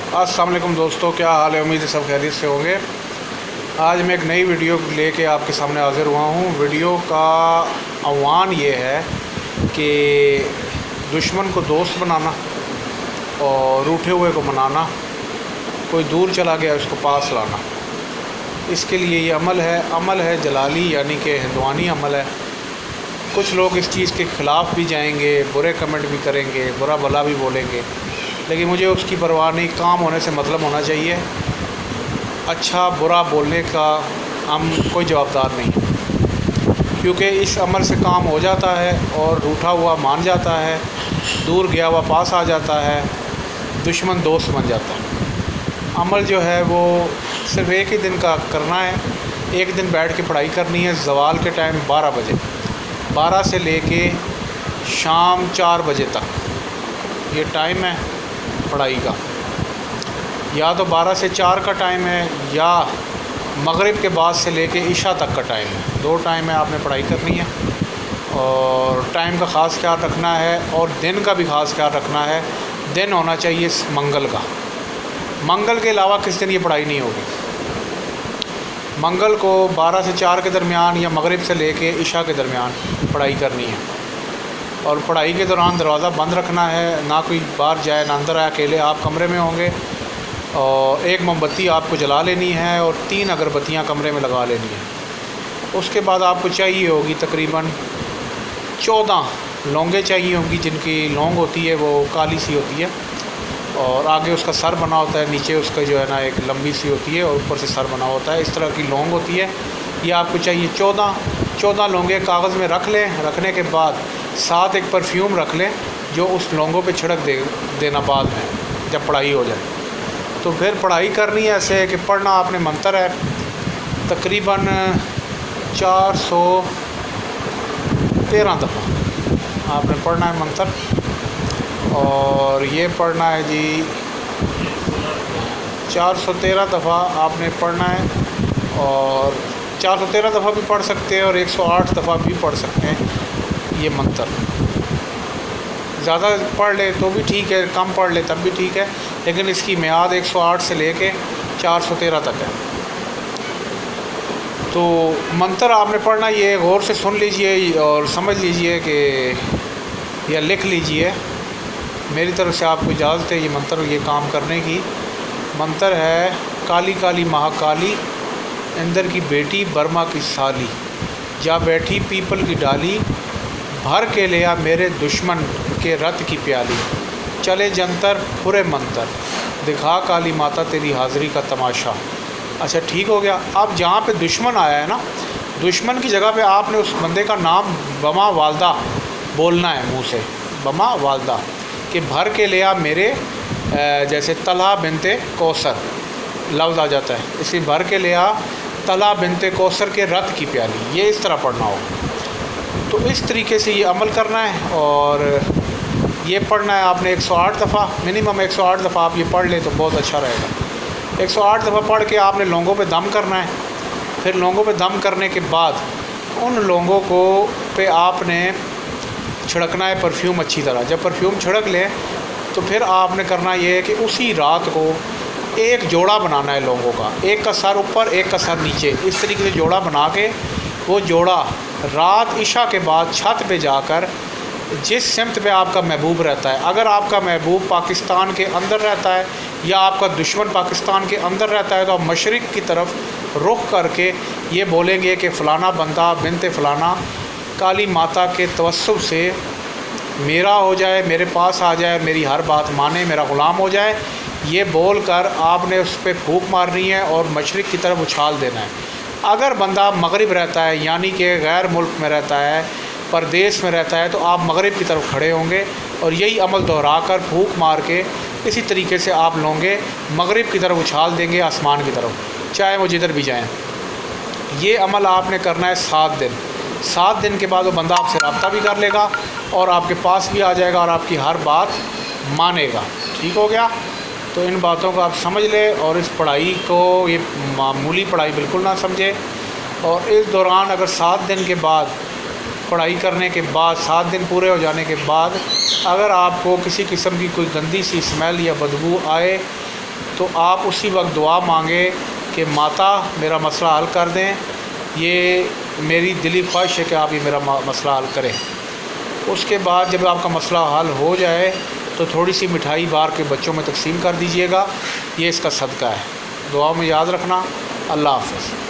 अस्सलाम वालेकुम दोस्तों, क्या हाल है। उम्मीद है सब खैरियत से होंगे। आज मैं एक नई वीडियो लेके आपके सामने हाज़िर हुआ हूँ। वीडियो का अवान ये है कि दुश्मन को दोस्त बनाना और रूठे हुए को मनाना, कोई दूर चला गया उसको पास लाना। इसके लिए ये अमल है जलाली, यानी कि हिंदुआनी अमल है। कुछ लोग इस चीज़ के ख़िलाफ़ भी जाएंगे, बुरे कमेंट भी करेंगे, बुरा भला भी बोलेंगे, लेकिन मुझे उसकी परवाह नहीं। काम होने से मतलब होना चाहिए। अच्छा बुरा बोलने का हम कोई जवाबदार नहीं, क्योंकि इस अमल से काम हो जाता है और रूठा हुआ मान जाता है, दूर गया हुआ पास आ जाता है, दुश्मन दोस्त बन जाता है। अमल जो है वो सिर्फ़ एक ही दिन का करना है। एक दिन बैठ के पढ़ाई करनी है। ज़वाल के टाइम 12 बजे, 12 से लेके शाम 4 बजे तक ये टाइम है पढ़ाई का। या तो 12 से 4 का टाइम है, या मगरिब के बाद से लेके इशा तक का टाइम है। 2 टाइम है, आपने पढ़ाई करनी है। और टाइम का ख़ास ख्याल रखना है और दिन का भी ख़ास ख्याल रखना है। दिन होना चाहिए मंगल का। मंगल के अलावा किस दिन ये पढ़ाई नहीं होगी। मंगल को 12 से 4 के दरमियान या मगरिब से लेके इशा के दरमियान पढ़ाई करनी है। और पढ़ाई के दौरान दरवाज़ा बंद रखना है, ना कोई बाहर जाए ना अंदर आए। अकेले आप कमरे में होंगे और एक मोमबत्ती आपको जला लेनी है और 3 अगरबत्तियाँ कमरे में लगा लेनी है। उसके बाद आपको चाहिए होगी तकरीबन 14 लौंगे चाहिए होंगी, जिनकी लौंग होती है वो काली सी होती है और आगे उसका सर बना होता है, नीचे उसका जो है ना एक लंबी सी होती है और ऊपर से सर बना होता है। इस तरह की लौंग होती है। ये आपको चाहिए 14 लौंगे कागज़ में रख लें। रखने के बाद साथ एक परफ्यूम रख लें जो उस लौंगों पे छिड़क देना बाद में जब पढ़ाई हो जाए। तो फिर पढ़ाई करनी है ऐसे कि पढ़ना आपने मंत्र है तकरीबन 413 दफ़ा आपने पढ़ना है मंत्र। और ये पढ़ना है जी 413 दफ़ा आपने पढ़ना है। और 413 दफ़ा भी पढ़ सकते हैं और 108 दफ़ा भी पढ़ सकते हैं ये मंत्र। ज़्यादा पढ़ ले तो भी ठीक है, कम पढ़ ले तब भी ठीक है, लेकिन इसकी मियाद 108 से लेके 413 तक है। तो मंत्र आपने पढ़ना, ये गौर से सुन लीजिए और समझ लीजिए कि या लिख लीजिए। मेरी तरफ से आपको इजाज़त है ये मंत्र ये काम करने की। मंत्र है काली काली महाकाली, इंदर की बेटी बर्मा की साली, जा बैठी पीपल की डाली, भर के लिया मेरे दुश्मन के रत की प्याली, चले जंतर पूरे मंतर, दिखा काली माता तेरी हाज़िरी का तमाशा। अच्छा ठीक हो गया। अब जहाँ पे दुश्मन आया है ना, दुश्मन की जगह पे आपने उस बंदे का नाम बमा वालदा बोलना है मुँह से। बमा वालदा कि भर के लिया मेरे, जैसे तलहा बिनते कौसर लफ्ज़ आ जाता है, इसी भर के लिया तलहा बिनते कौसर के रत की प्याली, ये इस तरह पढ़ना होगा। तो इस तरीके से ये अमल करना है और ये पढ़ना है आपने 108 दफ़ा, मिनिमम 108 दफ़ा आप ये पढ़ लें तो बहुत अच्छा रहेगा। 108 दफ़ा पढ़ के आपने लौंगों पे दम करना है। फिर लौंगों पे दम करने के बाद उन लौंगों को पे आपने छिड़कना है परफ्यूम अच्छी तरह। जब परफ्यूम छिड़क लें तो फिर आपने करना ये है कि उसी रात को एक जोड़ा बनाना है लोगों का, एक का सर ऊपर एक का सर नीचे, इस तरीके से जोड़ा बना के वो जोड़ा रात इशा के बाद छत पे जाकर जिस सिमत पे आपका महबूब रहता है, अगर आपका महबूब पाकिस्तान के अंदर रहता है या आपका दुश्मन पाकिस्तान के अंदर रहता है, तो आप मशरिक़ की तरफ रुख करके ये बोलेंगे कि फ़लाना बंदा बिनते फ़लाना काली माता के तवस्सुल से मेरा हो जाए, मेरे पास आ जाए, मेरी हर बात माने, मेरा ग़ुलाम हो जाए। ये बोल कर आपने उस पर फूंक मारनी है और मशरिक़ की तरफ उछाल देना है। अगर बंदा मगरिब रहता है, यानी कि गैर मुल्क में रहता है, परदेश में रहता है, तो आप मगरिब की तरफ खड़े होंगे और यही अमल दोहरा कर फूंक मार के इसी तरीके से आप लोगे मगरिब की तरफ उछाल देंगे, आसमान की तरफ, चाहे वो जिधर भी जाएँ। ये अमल आपने करना है 7 दिन। 7 दिन के बाद वो बंदा आपसे रब्ता भी कर लेगा और आपके पास भी आ जाएगा और आपकी हर बात मानेगा। ठीक हो गया। तो इन बातों को आप समझ लें और इस पढ़ाई को ये मामूली पढ़ाई बिल्कुल ना समझे। और इस दौरान अगर 7 दिन के बाद पढ़ाई करने के बाद 7 दिन पूरे हो जाने के बाद अगर आपको किसी किस्म की कोई गंदी सी स्मेल या बदबू आए तो आप उसी वक्त दुआ मांगे कि माता मेरा मसला हल कर दें, ये मेरी दिली ख्वाहिश है कि आप ये मेरा मसला हल करें। उसके बाद जब आपका मसला हल हो जाए तो थोड़ी सी मिठाई बाहर के बच्चों में तकसीम कर दीजिएगा, ये इसका सदका है। दुआ में याद रखना। अल्लाह हाफ़िज़।